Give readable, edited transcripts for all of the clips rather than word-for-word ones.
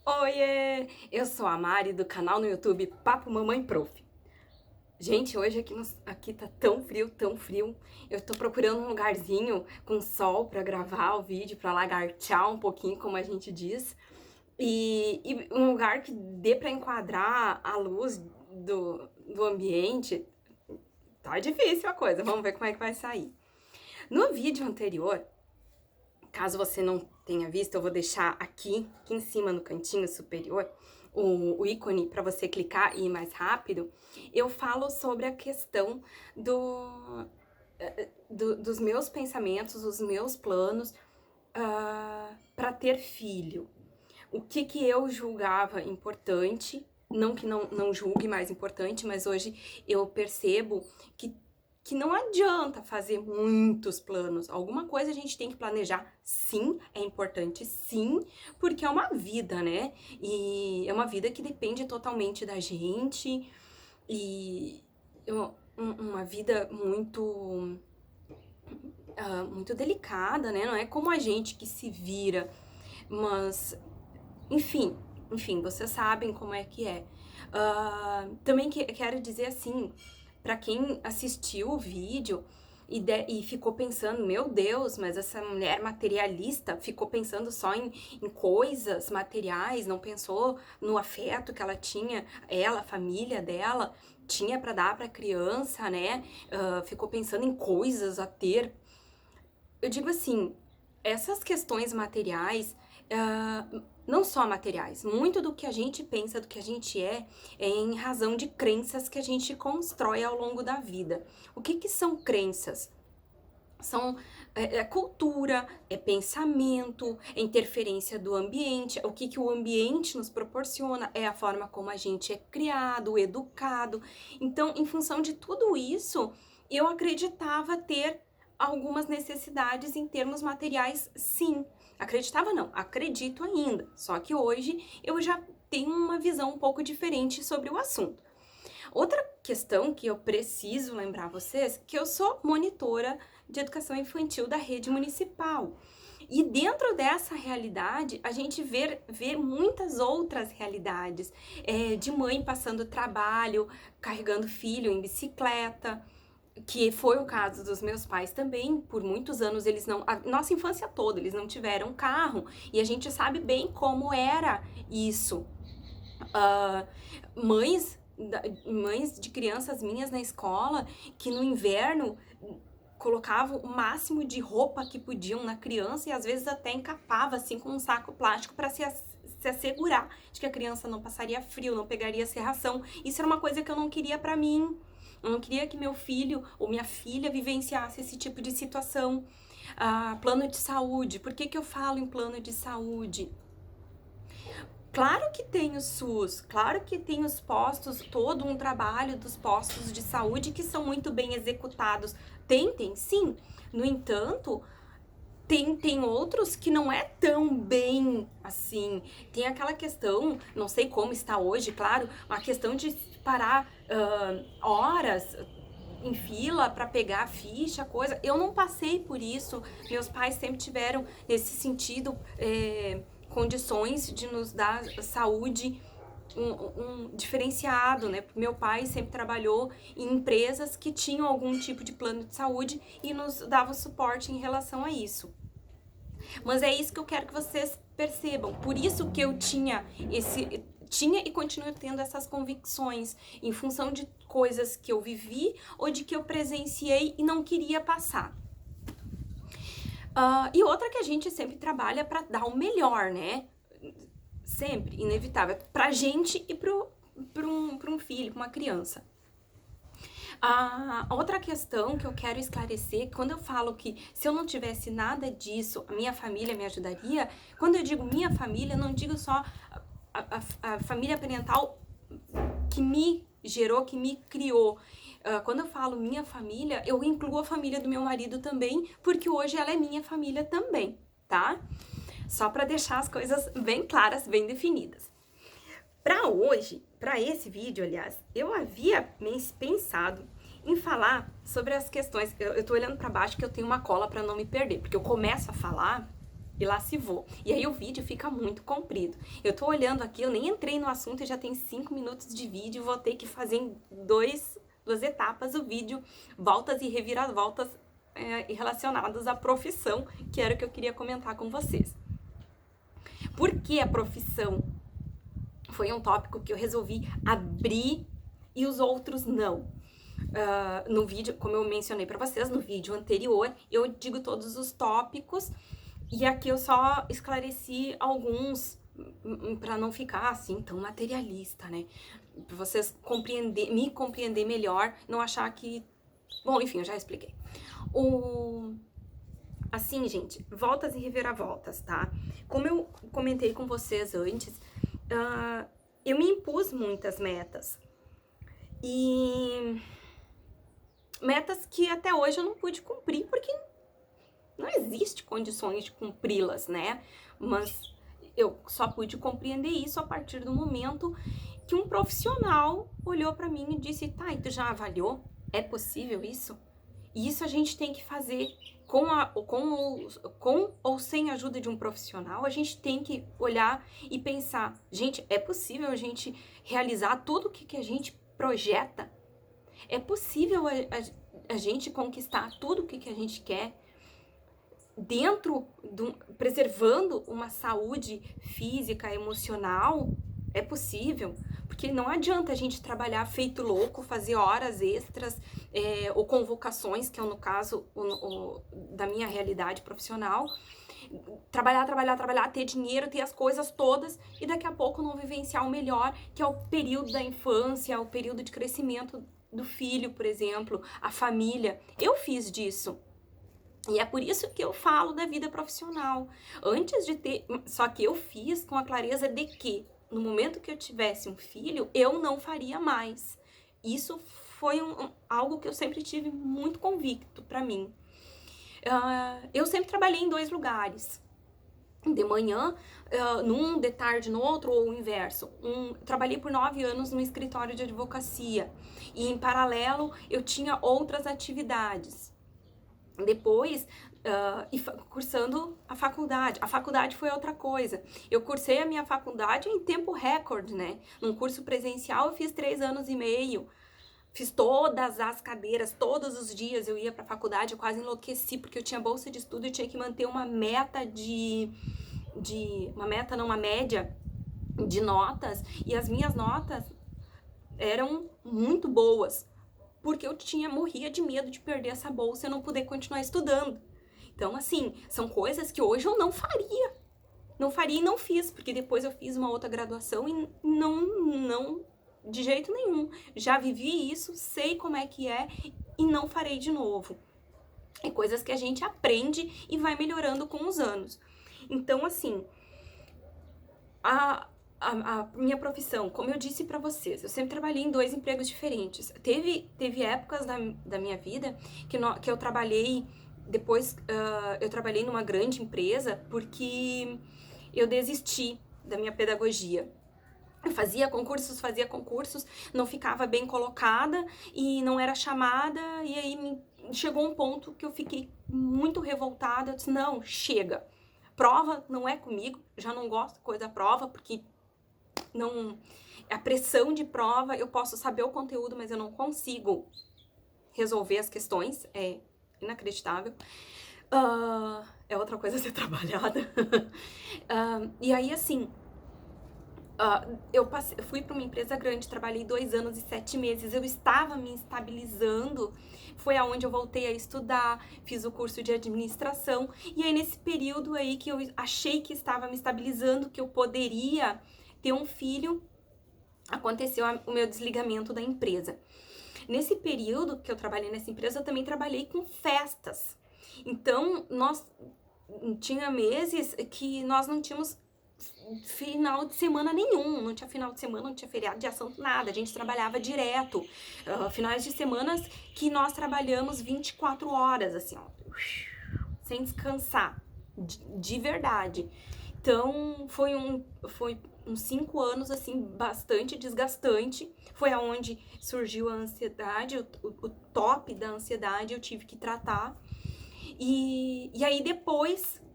Oiê! Eu sou a Mari do canal no YouTube Papo Mamãe Prof. Gente, hoje aqui tá tão frio, tão frio. Eu tô procurando um lugarzinho com sol pra gravar o vídeo, pra lagartear um pouquinho, como a gente diz. E um lugar que dê pra enquadrar a luz do ambiente. Tá difícil a coisa, vamos ver como é que vai sair. No vídeo anterior, caso você não tenha visto, eu vou deixar aqui em cima no cantinho superior o ícone para você clicar e ir mais rápido. Eu falo sobre a questão dos meus pensamentos, os meus planos para ter filho. O que eu julgava importante, não que não julgue mais importante, mas hoje eu percebo que não adianta fazer muitos planos. Alguma coisa a gente tem que planejar, sim, é importante, sim, porque é uma vida, né? E é uma vida que depende totalmente da gente, e uma vida muito delicada, né? Não é como a gente que se vira, mas enfim, vocês sabem como é que é. Também quero dizer assim, pra quem assistiu o vídeo e ficou pensando, meu Deus, mas essa mulher materialista ficou pensando só em coisas materiais, não pensou no afeto que ela tinha, a família dela, tinha pra dar pra criança, né? Ficou pensando em coisas a ter. Eu digo assim, essas questões materiais, não só materiais, muito do que a gente pensa, do que a gente é em razão de crenças que a gente constrói ao longo da vida. O que são crenças? É cultura, é pensamento, é interferência do ambiente, o que o ambiente nos proporciona, é a forma como a gente é criado, educado. Então, em função de tudo isso, eu acreditava ter algumas necessidades em termos materiais, sim. Acreditava não, acredito ainda, só que hoje eu já tenho uma visão um pouco diferente sobre o assunto. Outra questão que eu preciso lembrar vocês, que eu sou monitora de educação infantil da rede municipal. E dentro dessa realidade, a gente vê muitas outras realidades, de mãe passando trabalho, carregando filho em bicicleta, que foi o caso dos meus pais também. Por muitos anos a nossa infância toda, eles não tiveram carro, e a gente sabe bem como era isso. Mães de crianças minhas na escola que no inverno colocavam o máximo de roupa que podiam na criança e às vezes até encapava assim com um saco plástico para se assegurar de que a criança não passaria frio, não pegaria serração. Isso era uma coisa que eu não queria para mim. Eu não queria que meu filho ou minha filha vivenciasse esse tipo de situação. Plano de saúde. Por que eu falo em plano de saúde? Claro que tem o SUS, claro que tem os postos, todo um trabalho dos postos de saúde que são muito bem executados. Tem sim. No entanto, tem outros que não é tão bem assim. Tem aquela questão, não sei como está hoje, claro, a questão de parar horas em fila para pegar a ficha, coisa. Eu não passei por isso. Meus pais sempre tiveram nesse sentido condições de nos dar saúde um diferenciado, né? Meu pai sempre trabalhou em empresas que tinham algum tipo de plano de saúde e nos dava suporte em relação a isso. Mas é isso que eu quero que vocês percebam. Por isso que eu tinha e continuo tendo essas convicções em função de coisas que eu vivi ou de que eu presenciei e não queria passar. E outra que a gente sempre trabalha para dar o melhor, né? Sempre, inevitável, pra gente e pra um filho, pra uma criança. Outra questão que eu quero esclarecer, quando eu falo que se eu não tivesse nada disso, a minha família me ajudaria, quando eu digo minha família, eu não digo só a família parental que me gerou, que me criou. Quando eu falo minha família, eu incluo a família do meu marido também, porque hoje ela é minha família também, tá? Só para deixar as coisas bem claras, bem definidas. Para hoje, para esse vídeo, aliás, eu havia pensado em falar sobre as questões. Eu tô olhando para baixo que eu tenho uma cola para não me perder, porque eu começo a falar E lá se vou. E aí o vídeo fica muito comprido. Eu tô olhando aqui, eu nem entrei no assunto e já tem 5 minutos de vídeo. Vou ter que fazer em duas etapas o vídeo, voltas e reviravoltas relacionadas à profissão, que era o que eu queria comentar com vocês. Por que a profissão? Foi um tópico que eu resolvi abrir e os outros não. No vídeo, como eu mencionei para vocês, no vídeo anterior, eu digo todos os tópicos e aqui eu só esclareci alguns para não ficar assim tão materialista, né? Para vocês me compreender melhor, não achar que... Bom, enfim, eu já expliquei. Assim, gente, voltas e reviravoltas, tá? Como eu comentei com vocês antes, eu me impus muitas metas. E metas que até hoje eu não pude cumprir, porque não existe condições de cumpri-las, né? Mas eu só pude compreender isso a partir do momento que um profissional olhou para mim e disse: tá, e tu já avaliou? É possível isso? E isso a gente tem que fazer com ou sem a ajuda de um profissional. A gente tem que olhar e pensar: gente, é possível a gente realizar tudo o que a gente projeta? É possível a gente conquistar tudo o que a gente quer preservando uma saúde física, emocional? É possível? Porque não adianta a gente trabalhar feito louco, fazer horas extras ou convocações, que é no caso da minha realidade profissional. Trabalhar, ter dinheiro, ter as coisas todas e daqui a pouco não vivenciar o melhor, que é o período da infância, o período de crescimento do filho, por exemplo, a família. Eu fiz disso. E é por isso que eu falo da vida profissional. Antes de ter... Só que eu fiz com a clareza de que no momento que eu tivesse um filho, eu não faria mais. Isso foi algo que eu sempre tive muito convicto para mim. Eu sempre trabalhei em 2 lugares. De manhã, num, de tarde no outro, ou o inverso. Trabalhei por 9 anos num escritório de advocacia. E em paralelo, eu tinha outras atividades. Depois, cursando a faculdade. A faculdade foi outra coisa. Eu cursei a minha faculdade em tempo recorde, né? Num curso presencial eu fiz 3 anos e meio. Fiz todas as cadeiras, todos os dias eu ia pra faculdade, eu quase enlouqueci, porque eu tinha bolsa de estudo e tinha que manter uma meta uma média de notas, e as minhas notas eram muito boas, porque eu morria de medo de perder essa bolsa e não poder continuar estudando. Então, assim, são coisas que hoje eu não faria. Não faria e não fiz, porque depois eu fiz uma outra graduação e não de jeito nenhum. Já vivi isso, sei como é que é e não farei de novo. É coisas que a gente aprende e vai melhorando com os anos. Então, assim, a minha profissão, como eu disse pra vocês, eu sempre trabalhei em 2 empregos diferentes. Teve épocas da minha vida que eu trabalhei, depois eu trabalhei numa grande empresa porque eu desisti da minha pedagogia. Eu fazia concursos, não ficava bem colocada e não era chamada, e aí chegou um ponto que eu fiquei muito revoltada. Eu disse: não, chega. Prova não é comigo, já não gosto de coisa prova, porque não... A pressão de prova, eu posso saber o conteúdo, mas eu não consigo resolver as questões, é inacreditável. É outra coisa a ser trabalhada. E aí, assim... eu fui para uma empresa grande, trabalhei 2 anos e 7 meses, eu estava me estabilizando, foi aonde eu voltei a estudar, fiz o curso de administração, e aí nesse período aí que eu achei que estava me estabilizando, que eu poderia ter um filho, aconteceu o meu desligamento da empresa. Nesse período que eu trabalhei nessa empresa, eu também trabalhei com festas, então tinha meses que nós não tínhamos final de semana nenhum, não tinha final de semana, não tinha feriado, dia santo, nada, a gente trabalhava direto, finais de semanas que nós trabalhamos 24 horas, assim, ó, sem descansar, de verdade. Então, foi uns 5 anos, assim, bastante desgastante, foi aonde surgiu a ansiedade, o top da ansiedade, eu tive que tratar, e aí depois...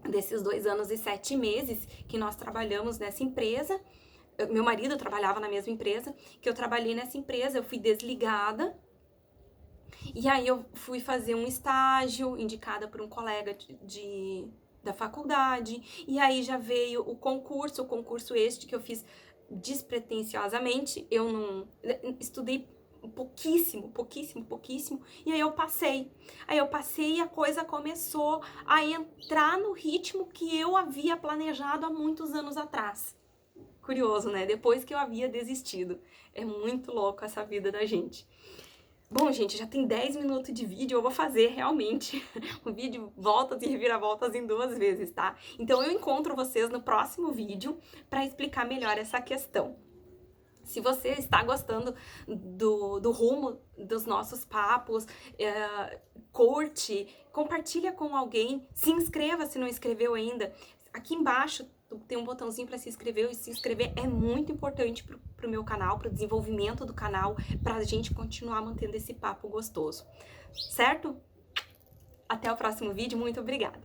desses 2 anos e 7 meses que nós trabalhamos nessa empresa, meu marido trabalhava na mesma empresa, que eu trabalhei nessa empresa, eu fui desligada, e aí eu fui fazer um estágio, indicada por um colega da faculdade, e aí já veio o concurso este que eu fiz despretensiosamente, eu não estudei pouquíssimo, e aí eu passei. E a coisa começou a entrar no ritmo que eu havia planejado há muitos anos atrás. Curioso, né? Depois que eu havia desistido. É muito louco essa vida da gente. Bom, gente, já tem 10 minutos de vídeo, eu vou fazer realmente o vídeo voltas e reviravoltas em 2 vezes, tá? Então eu encontro vocês no próximo vídeo para explicar melhor essa questão. Se você está gostando do rumo dos nossos papos, curte, compartilha com alguém, se inscreva se não inscreveu ainda. Aqui embaixo tem um botãozinho para se inscrever, e se inscrever é muito importante para o meu canal, para o desenvolvimento do canal, para a gente continuar mantendo esse papo gostoso, certo? Até o próximo vídeo, muito obrigada!